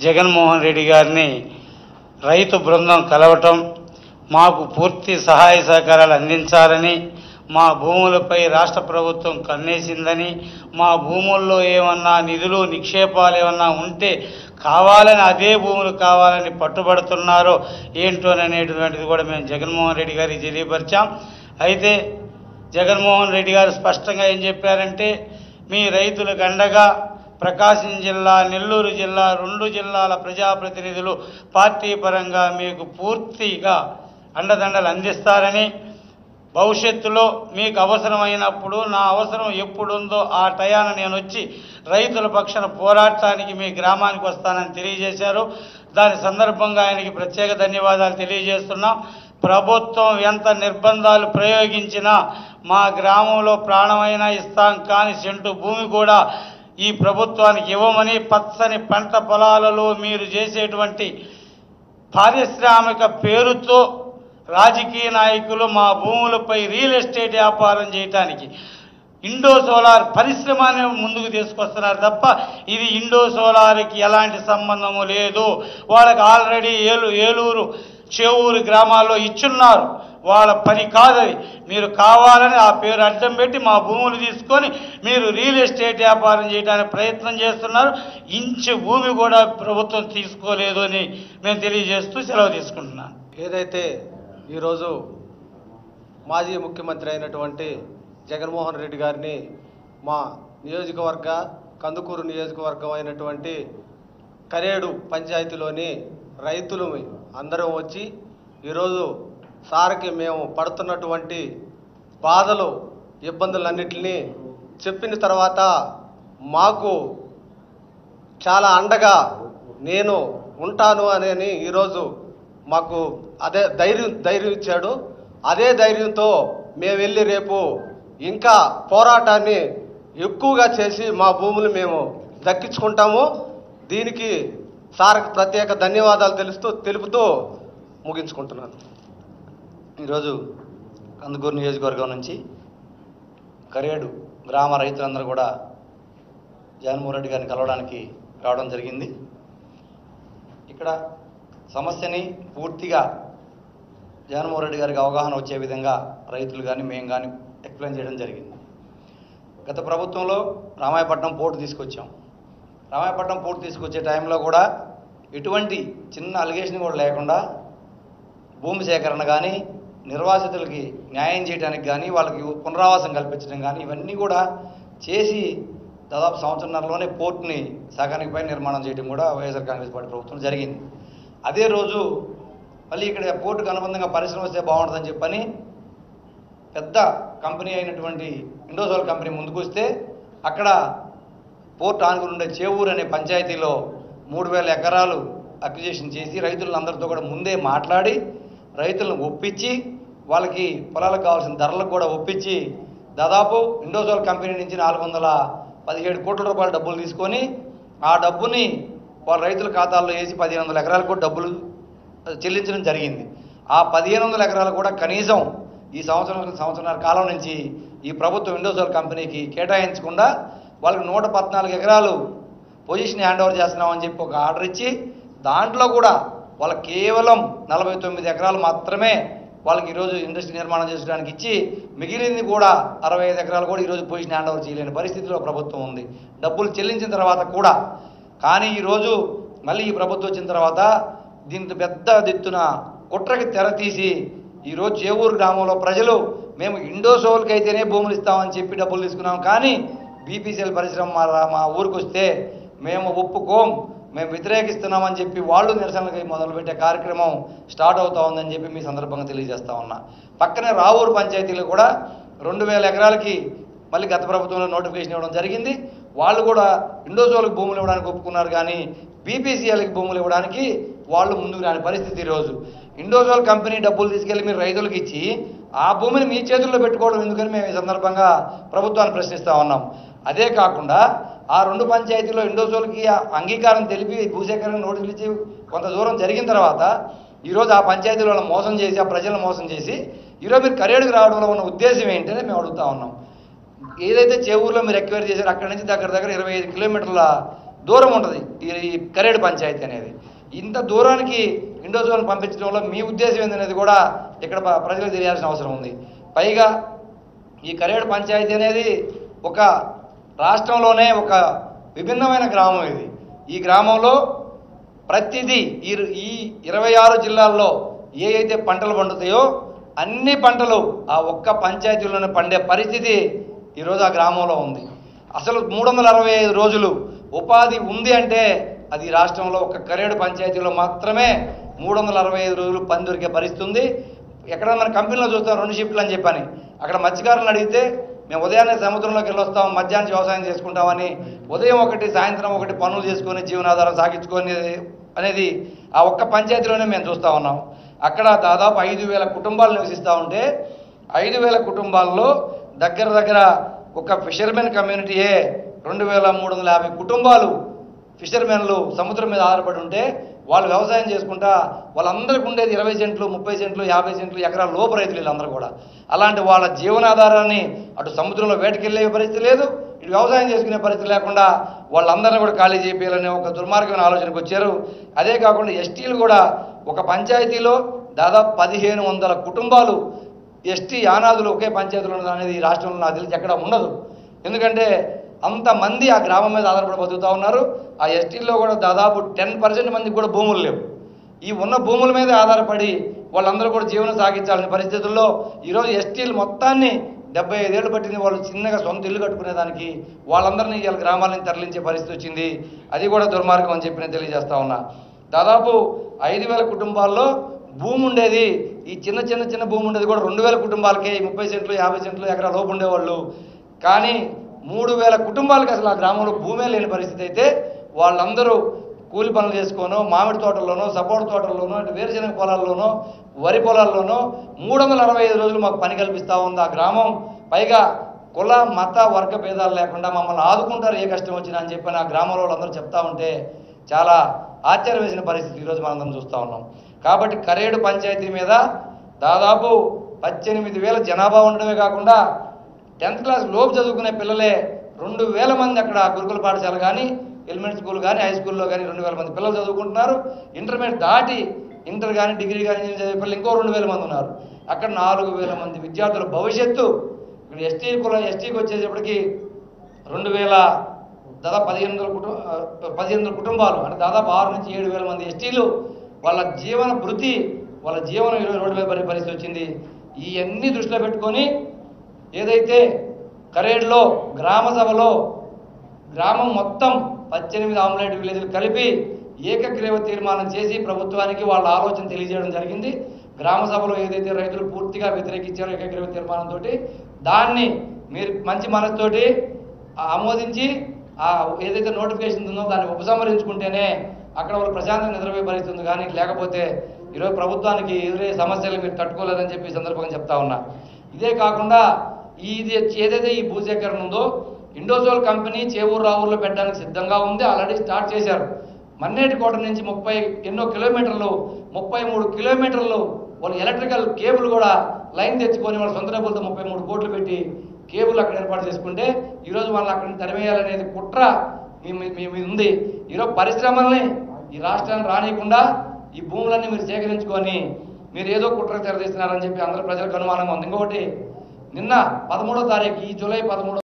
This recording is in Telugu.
జగన్మోహన్ రెడ్డి గారిని రైతు బృందం కలవటం, మాకు పూర్తి సహాయ సహకారాలు అందించాలని, మా భూములపై రాష్ట్ర ప్రభుత్వం కన్నేసిందని, మా భూముల్లో ఏమన్నా నిధులు నిక్షేపాలు ఏమన్నా ఉంటే కావాలని అదే భూములు కావాలని పట్టుబడుతున్నారో ఏంటోననేటువంటిది కూడా మేము జగన్మోహన్ రెడ్డి గారికి తెలియపరిచాం. అయితే జగన్మోహన్ రెడ్డి గారు స్పష్టంగా ఏం చెప్పారంటే, మీ రైతులకు అండగా ప్రకాశం జిల్లా, నెల్లూరు జిల్లా, 2 జిల్లాల ప్రజాప్రతినిధులు పార్టీ పరంగా మీకు పూర్తిగా అండదండలు అందిస్తారని, భవిష్యత్తులో మీకు అవసరమైనప్పుడు, నా అవసరం ఎప్పుడుందో ఆ టయాన నేను వచ్చి రైతుల పక్షాన పోరాటానికి మీ గ్రామానికి వస్తానని తెలియజేశారు. దాని సందర్భంగా ఆయనకి ప్రత్యేక ధన్యవాదాలు తెలియజేస్తున్నాం. ప్రభుత్వం ఎంత నిర్బంధాలు ప్రయోగించినా మా గ్రామంలో ప్రాణమైనా ఇస్తాం, కానీ సెంటు భూమి కూడా ఈ ప్రభుత్వానికి ఇవ్వమని, పచ్చని పంట పొలాలలో మీరు చేసేటువంటి పారిశ్రామిక పేరుతో రాజకీయ నాయకులు మా భూములపై రియల్ ఎస్టేట్ వ్యాపారం చేయటానికి ఇండో సోలార్ పరిశ్రమని ముందుకు తీసుకొస్తున్నారు తప్ప ఇది ఇండో సోలార్కి ఎలాంటి సంబంధము లేదు. వాళ్ళకి ఆల్రెడీ ఏలూరు, చేవూరు గ్రామాల్లో ఇచ్చున్నారు. వాళ్ళ పని కాదది. మీరు కావాలని ఆ పేరు అడ్డం పెట్టి మా భూములు తీసుకొని మీరు రియల్ ఎస్టేట్ వ్యాపారం చేయడానికి ప్రయత్నం చేస్తున్నారు. ఇంచు భూమి కూడా ప్రభుత్వం తీసుకోలేదు అని మేము తెలియజేస్తూ సెలవు తీసుకుంటున్నాను. ఏదైతే ఈరోజు మాజీ ముఖ్యమంత్రి అయినటువంటి జగన్మోహన్ రెడ్డి గారిని మా నియోజకవర్గ కందుకూరు నియోజకవర్గం అయినటువంటి కరేడు పంచాయతీలోని రైతులు అందరం వచ్చి ఈరోజు సార్కి మేము పడుతున్నటువంటి బాధలు, ఇబ్బందులన్నిటినీ చెప్పిన తర్వాత మాకు చాలా అండగా నేను ఉంటాను అని ఈరోజు మాకు అదే ధైర్యం ఇచ్చాడు. అదే ధైర్యంతో మేము వెళ్ళి రేపు ఇంకా పోరాటాన్ని ఎక్కువగా చేసి మా భూములు మేము దక్కించుకుంటాము. దీనికి సార్కి ప్రత్యేక ధన్యవాదాలు తెలుపుతూ ముగించుకుంటున్నాను. ఈరోజు కందుకూరు నియోజకవర్గం నుంచి కరేడు గ్రామ రైతులందరూ కూడా జగన్మోహన్ రెడ్డి గారిని కలవడానికి రావడం జరిగింది. ఇక్కడ సమస్యని పూర్తిగా జగన్మోహన్ రెడ్డి గారికి అవగాహన వచ్చే విధంగా రైతులు కానీ మేము కానీ ఎక్స్ప్లెయిన్ చేయడం జరిగింది. గత ప్రభుత్వంలో రామాయపట్నం పోర్టు తీసుకొచ్చాం. రామాయపట్నం పోర్టు తీసుకొచ్చే టైంలో కూడా ఎటువంటి చిన్న అలిగేషన్ కూడా లేకుండా భూమి సేకరణ కానీ, నిర్వాసితులకి న్యాయం చేయడానికి కానీ, వాళ్ళకి పునరావాసం కల్పించడం కానీ ఇవన్నీ కూడా చేసి దాదాపు సంవత్సరంలోనే పోర్టుని సగానికి పైన నిర్మాణం చేయడం కూడా వైఎస్ఆర్ కాంగ్రెస్ పార్టీ ప్రభుత్వం జరిగింది. అదే రోజు మళ్ళీ ఇక్కడ పోర్టుకు అనుబంధంగా పరిశ్రమ వస్తే బాగుంటుందని చెప్పని పెద్ద కంపెనీ అయినటువంటి ఇండోసోల్ కంపెనీ ముందుకు వస్తే అక్కడ పోర్ట్ ఆనుకుని ఉండే చేవూరు అనే పంచాయతీలో 3000 ఎకరాలు అక్విజిషన్ చేసి రైతులందరితో కూడా ముందే మాట్లాడి రైతులను ఒప్పించి వాళ్ళకి పొలాలకు కావాల్సిన ధరలకు కూడా ఒప్పించి దాదాపు ఇండోసోల్ కంపెనీ నుంచి 417 కోట్ల రూపాయల డబ్బులు తీసుకొని ఆ డబ్బుని వాళ్ళ రైతుల ఖాతాల్లో వేసి 1500 ఎకరాలకు కూడా డబ్బులు చెల్లించడం జరిగింది. ఆ 1500 ఎకరాలు కూడా కనీసం ఈ సంవత్సరాల కాలం నుంచి ఈ ప్రభుత్వం ఇండోసోల్ కంపెనీకి కేటాయించకుండా వాళ్ళకి 114 ఎకరాలు పొజిషన్ హ్యాండ్ ఓవర్ చేస్తున్నామని చెప్పి ఒక ఆర్డర్ ఇచ్చి దాంట్లో కూడా వాళ్ళకి కేవలం 49 ఎకరాలు మాత్రమే వాళ్ళకి ఈరోజు ఇండస్ట్రీ నిర్మాణం చేసుకోవడానికి ఇచ్చి మిగిలింది కూడా 65 ఎకరాలు కూడా ఈరోజు పొజిషన్ హ్యాండ్ ఓవర్ చేయలేని పరిస్థితిలో ప్రభుత్వం ఉంది, డబ్బులు చెల్లించిన తర్వాత కూడా. కానీ ఈరోజు మళ్ళీ ఈ ప్రభుత్వం వచ్చిన తర్వాత దీంతో పెద్ద ఎత్తున కుట్రకి తెర తీసి ఈరోజు చేవూరు గ్రామంలో ప్రజలు మేము ఇండోసోల్కి అయితేనే భూములు ఇస్తామని చెప్పి డబ్బులు తీసుకున్నాం, కానీ బీపీసీఎల్ పరిశ్రమ మా ఊరికి వస్తే మేము ఒప్పుకోం, మేము వ్యతిరేకిస్తున్నామని చెప్పి వాళ్ళు నిరసనలకి మొదలుపెట్టే కార్యక్రమం స్టార్ట్ అవుతా ఉందని చెప్పి మీ సందర్భంగా తెలియజేస్తా ఉన్నా. పక్కనే రావూరు పంచాయతీలో కూడా 2000 ఎకరాలకి మళ్ళీ గత ప్రభుత్వంలో నోటిఫికేషన్ ఇవ్వడం జరిగింది. వాళ్ళు కూడా ఇండోసోల్కి భూములు ఇవ్వడానికి ఒప్పుకున్నారు, కానీ బీపీసీఎల్కి భూములు ఇవ్వడానికి వాళ్ళు ముందుకు రాని పరిస్థితి. ఈరోజు ఇండోసోల్ కంపెనీ డబ్బులు తీసుకెళ్లి మీరు రైతులకు ఇచ్చి ఆ భూమిని మీ చేతుల్లో పెట్టుకోవడం ఎందుకని మేము ఈ సందర్భంగా ప్రభుత్వాన్ని ప్రశ్నిస్తూ ఉన్నాం. అదే కాకుండా ఆ 2 పంచాయతీలో ఇండోసోల్కి అంగీకారం తెలిపి భూసేకరణ నోటీసులు ఇచ్చి కొంత దూరం జరిగిన తర్వాత ఈరోజు ఆ పంచాయతీలో మోసం చేసి ఆ ప్రజలను మోసం చేసి ఈరోజు మీరు కరేడుకు రావడంలో ఉన్న ఉద్దేశం ఏంటని మేము అడుగుతా ఉన్నాం. ఏదైతే చేవూరులో మీరు ఎక్వైర్ చేశారో అక్కడి నుంచి దగ్గర 25 కిలోమీటర్ల దూరం ఉంటుంది ఈ కరేడు పంచాయతీ అనేది. ఇంత దూరానికి ఇండోజోన్ పంపించడంలో మీ ఉద్దేశం ఏందనేది కూడా ఇక్కడ ప్రజలకు తెలియాల్సిన అవసరం ఉంది. పైగా ఈ కరేడు పంచాయతీ అనేది ఒక రాష్ట్రంలోనే ఒక విభిన్నమైన గ్రామం ఇది. ఈ గ్రామంలో ప్రతిదీ ఈ 26 జిల్లాల్లో ఏ అయితే పంటలు పండుతాయో అన్ని పంటలు ఆ ఒక్క పంచాయతీలోనే పండే పరిస్థితి ఈరోజు ఆ గ్రామంలో ఉంది. అసలు 365 రోజులు ఉపాధి ఉంది అంటే అది రాష్ట్రంలో ఒక కరేడు పంచాయతీలో మాత్రమే 365 రోజులు పని దొరికే పరిస్థితి ఉంది. ఎక్కడ మన కంపెనీలో చూస్తాం 2 షిఫ్ట్లు అని చెప్పని, అక్కడ మత్స్యకారులను అడిగితే మేము ఉదయాన్నే సముద్రంలోకి వెళ్ళొస్తాం, మధ్యాహ్నం వ్యవసాయం చేసుకుంటామని, ఉదయం ఒకటి సాయంత్రం ఒకటి పనులు చేసుకొని జీవనాధారం సాగించుకొని అనేది ఆ ఒక్క పంచాయతీలోనే మేము చూస్తూ ఉన్నాం. అక్కడ దాదాపు 5,000 కుటుంబాలు నివసిస్తూ ఉంటే 5,000 కుటుంబాల్లో దగ్గర ఒక ఫిషర్మెన్ కమ్యూనిటీయే 2,350 కుటుంబాలు ఫిషర్మెన్లు సముద్రం మీద ఆధారపడి ఉంటే వాళ్ళు వ్యవసాయం చేసుకుంటా వాళ్ళందరికీ ఉండేది 20 సెంట్లు 30 సెంట్లు 50 సెంట్లు ఎకరాల లోపు రైతులు వీళ్ళందరూ కూడా. అలాంటి వాళ్ళ జీవనాధారాన్ని అటు సముద్రంలో వేటకెళ్ళే పరిస్థితి లేదు, ఇటు వ్యవసాయం చేసుకునే పరిస్థితి లేకుండా వాళ్ళందరినీ కూడా ఖాళీ చేయాలనే ఒక దుర్మార్గమైన ఆలోచనకు వచ్చారు. అదే కాకుండా ఎస్టీలు కూడా ఒక పంచాయతీలో దాదాపు 1,500 కుటుంబాలు ఎస్టీ యానాదులు ఒకే పంచాయతీలో ఉన్నది అనేది ఈ రాష్ట్రంలో నాకు తెలిసి ఎక్కడ ఉండదు. ఎందుకంటే అంతమంది ఆ గ్రామం మీద ఆధారపడి బతుకుతూ ఉన్నారు. ఆ ఎస్టీల్లో కూడా దాదాపు 10% మందికి కూడా భూములు లేవు. ఈ ఉన్న భూముల మీద ఆధారపడి వాళ్ళందరూ కూడా జీవనం సాగించాల్సిన పరిస్థితుల్లో ఈరోజు ఎస్టీలు మొత్తాన్ని 75 ఏళ్ళు పట్టింది వాళ్ళు చిన్నగా సొంత ఇల్లు కట్టుకునేదానికి వాళ్ళందరినీ ఇవాళ గ్రామాలను తరలించే పరిస్థితి వచ్చింది. అది కూడా దుర్మార్గం అని చెప్పి నేను తెలియజేస్తా ఉన్నా. దాదాపు 5,000 కుటుంబాల్లో భూమి ఉండేది, ఈ చిన్న భూమి ఉండేది కూడా 2,000 కుటుంబాలకే 30 సెంట్లు 50 సెంట్లు ఎకరా లోపు ఉండేవాళ్ళు. కానీ 3,000 కుటుంబాలకి అసలు ఆ గ్రామంలో భూమే లేని పరిస్థితి అయితే వాళ్ళందరూ కూలి పనులు చేసుకోనో మామిడి తోటల్లోనో సపోటా తోటల్లోనో ఇటు వేరుశెనగ పొలాల్లోనో వరి పొలాల్లోనో 365 రోజులు మాకు పని కల్పిస్తూ ఉంది ఆ గ్రామం. పైగా కుల మత వర్గ భేదాలు లేకుండా మమ్మల్ని ఆదుకుంటారు ఏ కష్టం వచ్చినా అని చెప్పి ఆ గ్రామంలో వాళ్ళందరూ చెప్తా ఉంటే చాలా ఆశ్చర్యం వేసిన పరిస్థితి ఈరోజు మనందరం చూస్తూ ఉన్నాం. కాబట్టి కరేడు పంచాయతీ మీద దాదాపు 18,000 జనాభా ఉండడమే కాకుండా 10th క్లాస్ లోపు చదువుకునే పిల్లలే 2,000 మంది అక్కడ గురుకుల పాఠశాల కానీ ఎలిమెంటరీ స్కూల్ కానీ హై స్కూల్లో కానీ 2,000 మంది పిల్లలు చదువుకుంటున్నారు. ఇంటర్మీడియట్ దాటి ఇంటర్ కానీ డిగ్రీ కానీ ఇంజనీరింగ్ చదివే పిల్లలు ఇంకో 2,000 మంది ఉన్నారు. అక్కడ 4,000 మంది విద్యార్థుల భవిష్యత్తు. ఇక్కడ ఎస్టీకి వచ్చేటప్పటికి 2,000 దాదాపు 1,500 కుటుంబాలు అంటే దాదాపు 6 నుంచి 7,000 మంది ఎస్టీలు వాళ్ళ జీవన భృతి వాళ్ళ జీవనం ఈరోజు రోడ్డు మీద పడే పరిస్థితి వచ్చింది. ఇవన్నీ దృష్టిలో పెట్టుకొని ఏదైతే కరేడులో గ్రామ సభలో గ్రామం మొత్తం 18 ఆమ్లెట్ విలేజ్లు కలిపి ఏకగ్రీవ తీర్మానం చేసి ప్రభుత్వానికి వాళ్ళ ఆలోచన తెలియజేయడం జరిగింది. గ్రామ సభలో ఏదైతే రైతులు పూర్తిగా వ్యతిరేకించారో ఏకగ్రీవ తీర్మానంతో దాన్ని మీరు మంచి మనసుతోటి ఆమోదించి ఏదైతే నోటిఫికేషన్ ఉందో దాన్ని ఉపసంహరించుకుంటేనే అక్కడ వాళ్ళు ప్రశాంతంగా నిద్రపోయే పరిస్థితి ఉంది. కానీ లేకపోతే ఈరోజు ప్రభుత్వానికి ఎదురే సమస్యలు మీరు తట్టుకోలేదని చెప్పి ఈ సందర్భంగా చెప్తా ఉన్నా. ఇదే కాకుండా ఇది ఏదైతే ఈ భూసేకరణ ఉందో ఇండోజోల్ కంపెనీ చేవూరు రావూరులో పెట్టడానికి సిద్ధంగా ఉంది. ఆల్రెడీ స్టార్ట్ చేశారు. మన్నేటికోట నుంచి 33 కిలోమీటర్లు వాళ్ళు ఎలక్ట్రికల్ కేబుల్ కూడా లైన్ తెచ్చుకొని వాళ్ళ సొంత డబ్బులతో 33 కోట్లు పెట్టి కేబుల్ అక్కడ ఏర్పాటు చేసుకుంటే ఈరోజు వాళ్ళు అక్కడ తరిమేయాలనేది కుట్ర మీ ఉంది. ఈరోజు పరిశ్రమల్ని ఈ రాష్ట్రాన్ని రానియకుండా ఈ భూములన్నీ మీరు సేకరించుకొని మీరు ఏదో కుట్ర తెరదీస్తున్నారని చెప్పి అందరూ ప్రజలకు అనుమానంగా ఉంది. ఇంకొకటి నిన్న 13వ తారీఖు ఈ జూలై 13